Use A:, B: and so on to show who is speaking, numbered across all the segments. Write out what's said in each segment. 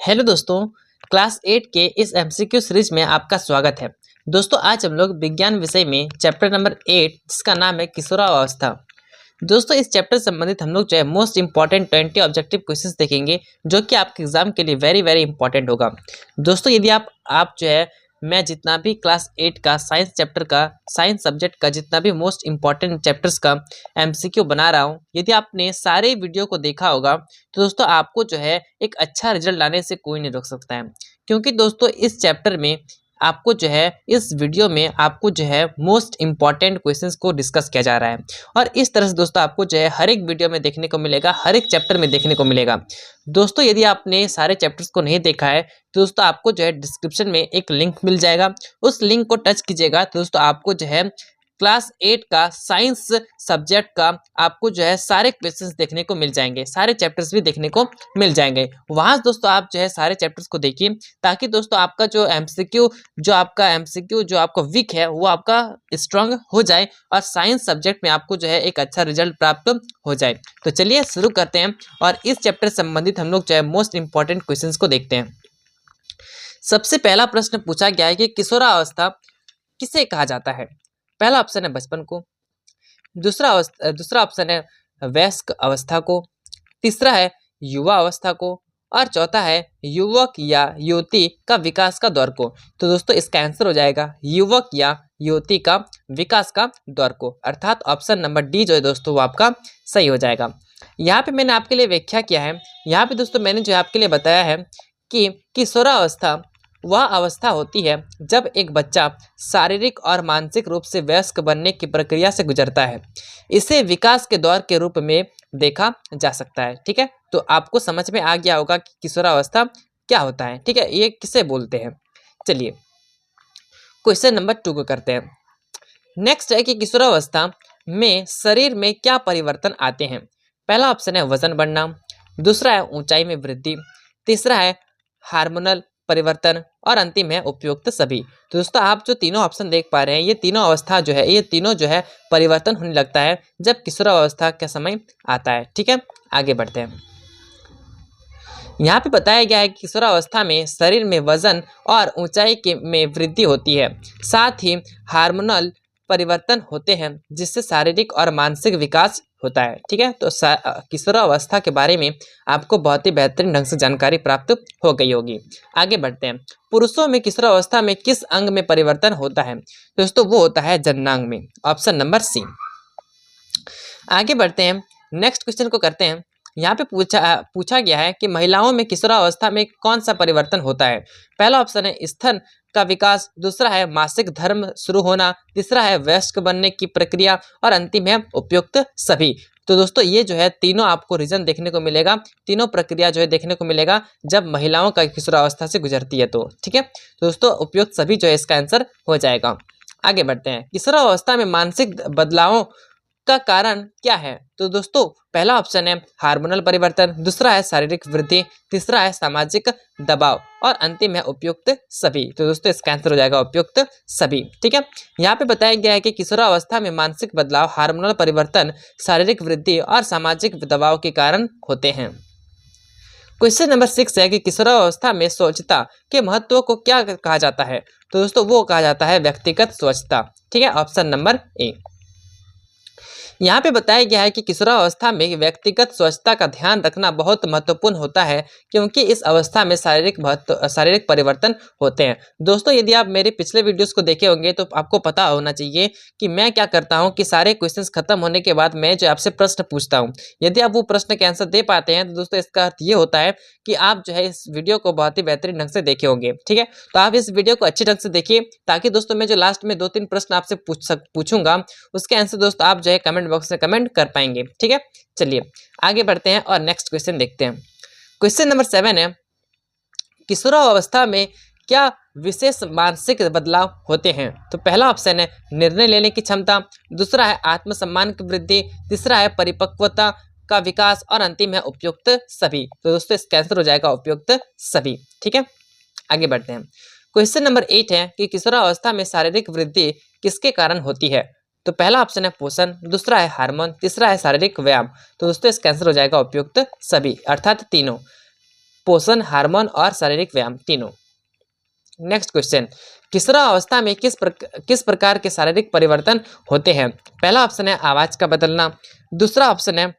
A: Hello दोस्तों, class 8 के इस एमसीक्यू सीरीज में आपका स्वागत है। दोस्तों आज हम लोग विज्ञान विषय में चैप्टर नंबर 8 जिसका नाम है किशोरावस्था। दोस्तों इस चैप्टर से संबंधित हम लोग जो है मोस्ट इंपॉर्टेंट 20 ऑब्जेक्टिव क्वेश्चंस देखेंगे जो कि आपके एग्जाम के लिए वेरी वेरी इंपॉर्टेंट होगा। दोस्तों यदि आप जो है मैं जितना भी क्लास 8 का साइंस चैप्टर का साइंस सब्जेक्ट का जितना भी मोस्ट इंपॉर्टेंट चैप्टर्स का एमसीक्यू बना रहा हूँ, यदि आपने सारे वीडियो को देखा होगा तो दोस्तों आपको जो है एक अच्छा रिजल्ट लाने से कोई नहीं रोक सकता है। क्योंकि दोस्तों इस चैप्टर में आपको जो है इस वीडियो में आपको जो है मोस्ट इंपॉर्टेंट क्वेश्चंस को डिस्कस किया जा रहा है और इस तरह से दोस्तों आपको जो है हर एक वीडियो में देखने को मिलेगा, हर एक चैप्टर में देखने को मिलेगा। दोस्तों यदि आपने सारे चैप्टर्स को नहीं देखा है तो दोस्तों आपको जो है डिस्क्रिप्शन में एक लिंक मिल जाएगा, उस लिंक को टच कीजिएगा तो दोस्तों आपको जो है क्लास 8 का साइंस सब्जेक्ट का आपको जो है सारे क्वेश्चंस देखने को मिल जाएंगे, सारे चैप्टर्स भी देखने को मिल जाएंगे। वहां दोस्तों आप जो है सारे चैप्टर्स को देखिए ताकि दोस्तों आपका जो एमसीक्यू जो आपका वीक है वो आपका स्ट्रांग हो जाए और साइंस सब्जेक्ट में आपको जो है एक अच्छा रिजल्ट प्राप्त हो जाए। तो चलिए शुरू करते हैं और इस चैप्टर से संबंधित हम लोग जो है मोस्ट इंपॉर्टेंट क्वेश्चन को देखते हैं। सबसे पहला प्रश्न पूछा गया है कि किशोरावस्था किसे कहा जाता है। पहला ऑप्शन है बचपन को, दूसरा ऑप्शन है वयस्क अवस्था को, तीसरा है युवा अवस्था को और चौथा है युवक या युवती का विकास का दौर को। तो दोस्तों इसका आंसर हो जाएगा युवक या युवती का विकास का दौर को, अर्थात ऑप्शन नंबर डी जो है दोस्तों वो आपका सही हो जाएगा। यहाँ पे मैंने आपके लिए व्याख्या किया है, यहाँ पे दोस्तों मैंने जो आपके लिए बताया है कि किशोरावस्था वह अवस्था होती है जब एक बच्चा शारीरिक और मानसिक रूप से वयस्क बनने की प्रक्रिया से गुजरता है। इसे विकास के दौर के रूप में देखा जा सकता है। ठीक है, तो आपको समझ में आ गया होगा कि किशोरावस्था क्या होता है। ठीक है, ये किसे बोलते हैं। चलिए क्वेश्चन नंबर 2 को करते हैं। नेक्स्ट है कि किशोरावस्था में शरीर में क्या परिवर्तन आते हैं। पहला ऑप्शन है वजन बढ़ना, दूसरा है ऊंचाई में वृद्धि, तीसरा है हार्मोनल परिवर्तन और अंतिम है उपयुक्त सभी। तो दोस्तों आप जो तीनों ऑप्शन देख पा रहे हैं ये तीनों अवस्था जो है ये तीनों जो है परिवर्तन होने लगता है जब किशोरावस्था का समय आता है। ठीक है, आगे बढ़ते हैं। यहाँ पे बताया गया है कि किशोरावस्था में शरीर में वजन और ऊंचाई के में वृद्धि होती है, साथ ही हार्मोनल परिवर्तन होते हैं जिससे शारीरिक और मानसिक विकास होता है। ठीक है, तो किशोरावस्था के बारे में आपको बहुत ही बेहतरीन ढंग से जानकारी प्राप्त हो गई होगी। आगे बढ़ते हैं। पुरुषों में किशोरावस्था में किस अंग में परिवर्तन होता है। दोस्तों वो होता है जननांग में, ऑप्शन नंबर सी। आगे बढ़ते हैं, नेक्स्ट क्वेश्चन को करते हैं। यहाँ पे पूछा गया है कि महिलाओं में किशोरावस्था में कौन सा परिवर्तन होता है। पहला ऑप्शन है स्तन का विकास, दूसरा है मासिक धर्म शुरू होना, तीसरा है वयस्क बनने की प्रक्रिया और अंतिम है उपयुक्त सभी। तो दोस्तों ये जो है तीनों आपको रीजन देखने को मिलेगा, तीनों प्रक्रिया जो है देखने को मिलेगा जब महिलाओं का किशोरावस्था से गुजरती है। तो ठीक है, तो दोस्तों उपयुक्त सभी जो है इसका आंसर हो जाएगा। आगे बढ़ते हैं। किशोरावस्था में मानसिक बदलावों का कारण क्या है। तो दोस्तों पहला ऑप्शन है हार्मोनल परिवर्तन, दूसरा है शारीरिक वृद्धि, तीसरा है सामाजिक दबाव और अंतिम है उपयुक्त सभी। तो दोस्तों इसका आंसर हो जाएगा उपयुक्त सभी। ठीक है, यहाँ पे बताया गया है कि किशोरावस्था में मानसिक बदलाव, हार्मोनल परिवर्तन, शारीरिक वृद्धि और सामाजिक दबाव के कारण होते हैं। क्वेश्चन नंबर 6 है कि किशोरावस्था में स्वच्छता के महत्व को क्या कहा जाता है। तो दोस्तों वो कहा जाता है व्यक्तिगत स्वच्छता। ठीक है, ऑप्शन नंबर ए। यहाँ पे बताया गया है कि किशोरावस्था में व्यक्तिगत स्वच्छता का ध्यान रखना बहुत महत्वपूर्ण होता है क्योंकि इस अवस्था में शारीरिक परिवर्तन होते हैं। दोस्तों यदि आप मेरे पिछले वीडियोस को देखे होंगे तो आपको पता होना चाहिए कि मैं क्या करता हूँ कि सारे क्वेश्चंस खत्म होने के बाद मैं जो आपसे प्रश्न पूछता हूँ। यदि आप वो प्रश्न के आंसर दे पाते हैं तो दोस्तों इसका अर्थ ये होता है कि आप जो है इस वीडियो को बहुत ही बेहतरीन ढंग से देखे होंगे। ठीक है, तो आप इस वीडियो को अच्छे ढंग से देखिए ताकि दोस्तों मैं जो लास्ट में 2-3 प्रश्न आपसे पूछूंगा उसके आंसर दोस्तों आप जो है कमेंट बॉक्स में कमेंट कर पाएंगे। ठीक है, चलिए आगे बढ़ते हैं और नेक्स्ट क्वेश्चन देखते हैं। क्वेश्चन नंबर 7 है किशोरावस्था में क्या विशेष मानसिक बदलाव होते हैं। तो पहला ऑप्शन है निर्णय लेने की क्षमता, दूसरा है आत्मसम्मान की वृद्धि, तीसरा है परिपक्वता का विकास और अंतिम है उपयुक्त सभी। तो दोस्तों इसका आंसर हो जाएगा उपयुक्त सभी। ठीक है, आगे बढ़ते हैं। क्वेश्चन नंबर 8 है कि किशोरावस्था में शारीरिक वृद्धि किसके कारण होती है। तो पहला ऑप्शन है पोषण, दूसरा है हार्मोन, तीसरा है शारीरिक व्यायाम। तो दोस्तों इसका आंसर हो जाएगा उपयुक्त सभी, अर्थात तीनों। पोषण, हार्मोन और शारीरिक व्यायाम तीनों। नेक्स्ट क्वेश्चन, किशोरावस्था में किस प्रकार के शारीरिक परिवर्तन होते हैं? पहला ऑप्शन है आवाज का बदलना, दूसरा ऑप्शन है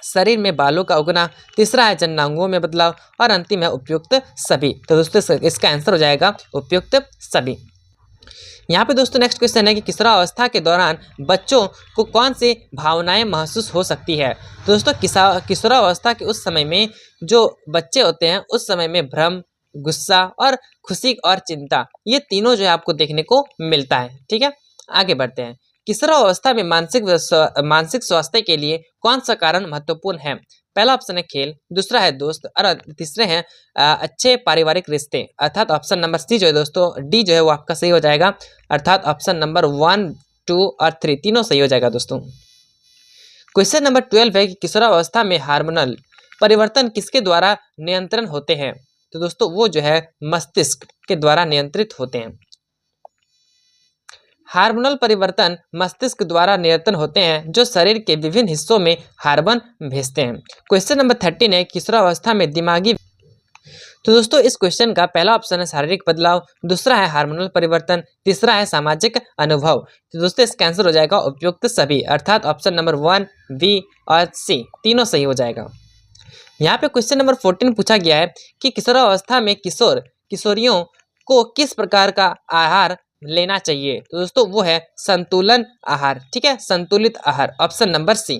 A: शरीर में बालों का उगना, तीसरा है जननांगों में बदलाव और अंतिम है उपयुक्त सभी। तो दोस्तों इसका आंसर हो जाएगा उपयुक्त सभी। यहाँ पे दोस्तों नेक्स्ट क्वेश्चन है कि किशोरावस्था के दौरान बच्चों को कौन सी भावनाएं महसूस हो सकती है? तो दोस्तों किशोरावस्था के उस समय में जो बच्चे होते हैं उस समय में भ्रम, गुस्सा और खुशी और चिंता, ये तीनों जो है आपको देखने को मिलता है। ठीक है, आगे बढ़ते हैं। किशोरावस्था में मानसिक स्वास्थ्य के लिए कौन सा कारण महत्वपूर्ण है? पहला ऑप्शन है खेल, दूसरा है दोस्त और तीसरे हैं अच्छे पारिवारिक रिश्ते, अर्थात ऑप्शन नंबर सी जो है दोस्तों डी जो है वो आपका सही हो जाएगा, अर्थात ऑप्शन नंबर 1, 2 और 3 तीनों सही हो जाएगा दोस्तों। क्वेश्चन नंबर 12 है कि किशोरावस्था में हार्मोनल परिवर्तन किसके द्वारा नियंत्रण होते हैं? तो दोस्तों वो जो है मस्तिष्क के द्वारा नियंत्रित होते हैं। हार्मोनल परिवर्तन मस्तिष्क द्वारा नियंत्रण होते हैं जो शरीर के विभिन्न हिस्सों में हार्मोन भेजते हैं। क्वेश्चन नंबर 13 है किशोरावस्था में दिमागी। तो दोस्तों इस क्वेश्चन का पहला ऑप्शन है शारीरिक बदलाव, दूसरा है हार्मोनल परिवर्तन, तीसरा है सामाजिक अनुभव। तो दोस्तों इसका आंसर हो जाएगा उपयुक्त सभी, अर्थात ऑप्शन नंबर 1, बी और सी तीनों सही हो जाएगा। यहाँ पे क्वेश्चन नंबर 14 पूछा गया है कि किशोरावस्था में किशोरियों को किस प्रकार का आहार लेना चाहिए? तो दोस्तों वो है संतुलन आहार। ठीक है, संतुलित आहार, ऑप्शन नंबर सी।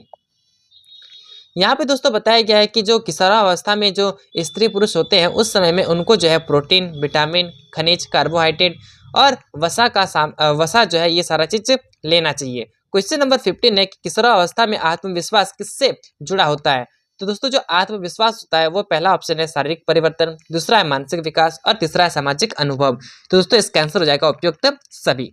A: यहाँ पे दोस्तों बताया गया है कि जो किशोरावस्था में जो स्त्री पुरुष होते हैं उस समय में उनको जो है प्रोटीन, विटामिन, खनिज, कार्बोहाइड्रेट और वसा जो है ये सारा चीज लेना चाहिए। क्वेश्चन नंबर 15 है कि किशोरावस्था में आत्मविश्वास किससे जुड़ा होता है? तो दोस्तों जो आत्मविश्वास होता है वो पहला ऑप्शन है शारीरिक परिवर्तन, दूसरा है मानसिक विकास और तीसरा है सामाजिक अनुभव। तो दोस्तों इसका आंसर हो जाएगा उपयुक्त सभी।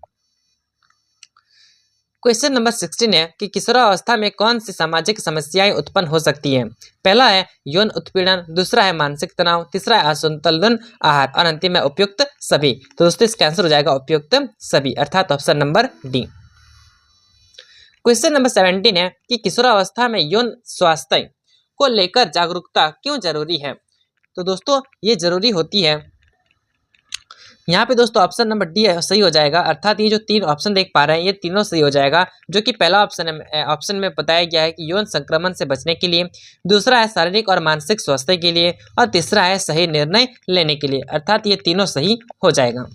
A: क्वेश्चन नंबर 16 है कि किशोरावस्था में कौन सी सामाजिक समस्याएं उत्पन्न हो सकती हैं? पहला है यौन उत्पीड़न, दूसरा है मानसिक तनाव, तीसरा है असंतुलन आहार और अंतिम है उपयुक्त सभी। तो दोस्तों इसका आंसर हो जाएगा उपयुक्त सभी, अर्थात option number D. Question number 17 है कि किशोरावस्था में यौन स्वास्थ्य को लेकर जागरूकता क्यों जरूरी है? तो दोस्तों ये जरूरी होती है, यहाँ पे दोस्तों ऑप्शन नंबर डी सही हो जाएगा, अर्थात ये जो 3 ऑप्शन देख पा रहे हैं ये तीनों सही हो जाएगा। जो कि पहला ऑप्शन में बताया गया है कि यौन संक्रमण से बचने के लिए, दूसरा है शारीरिक और मानसिक स्वास्थ्य के लिए और तीसरा है सही निर्णय लेने के लिए, अर्थात ये तीनों सही हो जाएगा।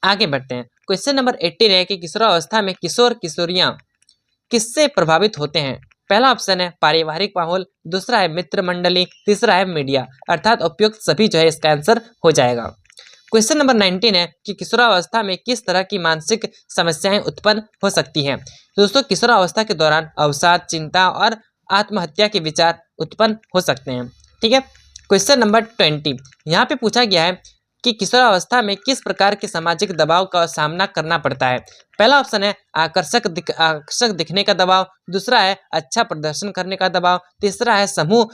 A: आगे बढ़ते हैं। क्वेश्चन नंबर 18 है कि किशोरावस्था में किशोर किशोरियां किससे प्रभावित होते हैं? पहला ऑप्शन है पारिवारिक माहौल, दूसरा है मित्र मंडली, तीसरा है मीडिया, अर्थात उपयुक्त सभी जो है इसका आंसर हो जाएगा। क्वेश्चन नंबर 19 है कि किशोरावस्था में किस तरह की मानसिक समस्याएं उत्पन्न हो सकती हैं? दोस्तों किशोरावस्था के दौरान अवसाद, चिंता और आत्महत्या के विचार उत्पन्न हो सकते हैं। ठीक है, क्वेश्चन नंबर 20 यहाँ पे पूछा गया है कि किशोरावस्था में किस प्रकार के सामाजिक दबाव का सामना करना पड़ता है? पहला ऑप्शन है आकर्षक दिखने का दबाव, दूसरा है अच्छा प्रदर्शन करने का दबाव, तीसरा है समूह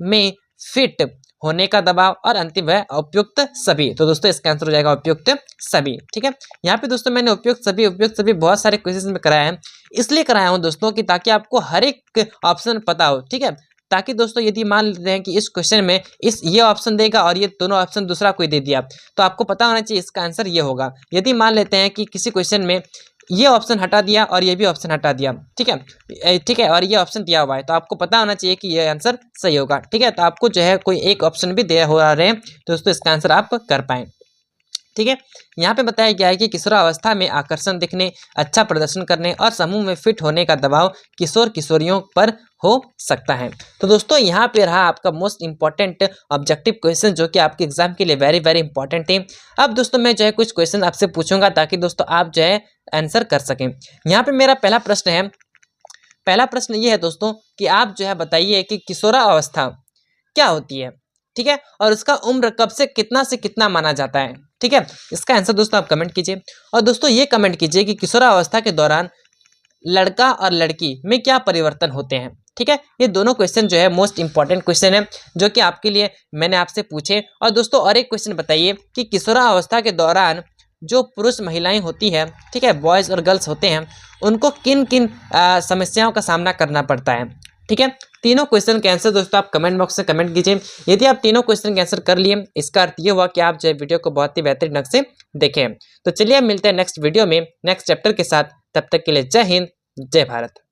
A: में फिट होने का दबाव और अंतिम है उपयुक्त सभी। तो दोस्तों इसका आंसर हो जाएगा उपयुक्त सभी। ठीक है, यहाँ पे दोस्तों मैंने उपयुक्त सभी बहुत सारे क्वेश्चन में कराया है, इसलिए कराया हूँ दोस्तों कि ताकि आपको हर एक ऑप्शन पता हो। ठीक है, ताकि दोस्तों यदि मान लेते हैं कि इस क्वेश्चन में ये ऑप्शन देगा और ये दोनों ऑप्शन दूसरा कोई दे दिया तो आपको पता होना चाहिए इसका आंसर ये होगा। यदि मान लेते हैं कि किसी क्वेश्चन में ये ऑप्शन हटा दिया और ये भी ऑप्शन हटा दिया, ठीक है, और ये ऑप्शन दिया हुआ है तो आपको पता होना चाहिए कि ये आंसर सही होगा। ठीक है, तो आपको जो है कोई एक ऑप्शन भी दे हो रहे हैं तो दोस्तों इसका आंसर आप कर पाएँ। ठीक है, यहाँ पे बताया गया है कि किशोरावस्था में आकर्षण दिखने, अच्छा प्रदर्शन करने और समूह में फिट होने का दबाव किशोर किशोरियों पर हो सकता है। तो दोस्तों यहाँ पे रहा आपका मोस्ट इंपॉर्टेंट ऑब्जेक्टिव क्वेश्चन जो कि आपके एग्जाम के लिए वेरी वेरी इंपॉर्टेंट है। अब दोस्तों मैं जो है कुछ क्वेश्चन आपसे पूछूंगा ताकि दोस्तों आप जो है आंसर कर सकें। यहाँ पे मेरा पहला प्रश्न ये है दोस्तों कि आप जो है बताइए कि किशोरावस्था क्या होती है? ठीक है, और उसका उम्र कब से कितना माना जाता है? ठीक है, इसका आंसर दोस्तों आप कमेंट कीजिए। और दोस्तों ये कमेंट कीजिए कि किशोरावस्था के दौरान लड़का और लड़की में क्या परिवर्तन होते हैं। ठीक है, ये दोनों क्वेश्चन जो है मोस्ट इंपॉर्टेंट क्वेश्चन है जो कि आपके लिए मैंने आपसे पूछे। और दोस्तों और एक क्वेश्चन बताइए कि किशोरावस्था के दौरान जो पुरुष महिलाएं होती है, ठीक है, बॉयज़ और गर्ल्स होते हैं, उनको किन किन समस्याओं का सामना करना पड़ता है? ठीक है, तीनों क्वेश्चन के आंसर दोस्तों आप कमेंट बॉक्स में कमेंट कीजिए। यदि आप तीनों क्वेश्चन के आंसर कर लिए, इसका अर्थ ये हुआ कि आप जो है वीडियो को बहुत ही बेहतरीन ढंग से देखें। तो चलिए अब मिलते हैं नेक्स्ट वीडियो में नेक्स्ट चैप्टर के साथ। तब तक के लिए जय हिंद, जय भारत।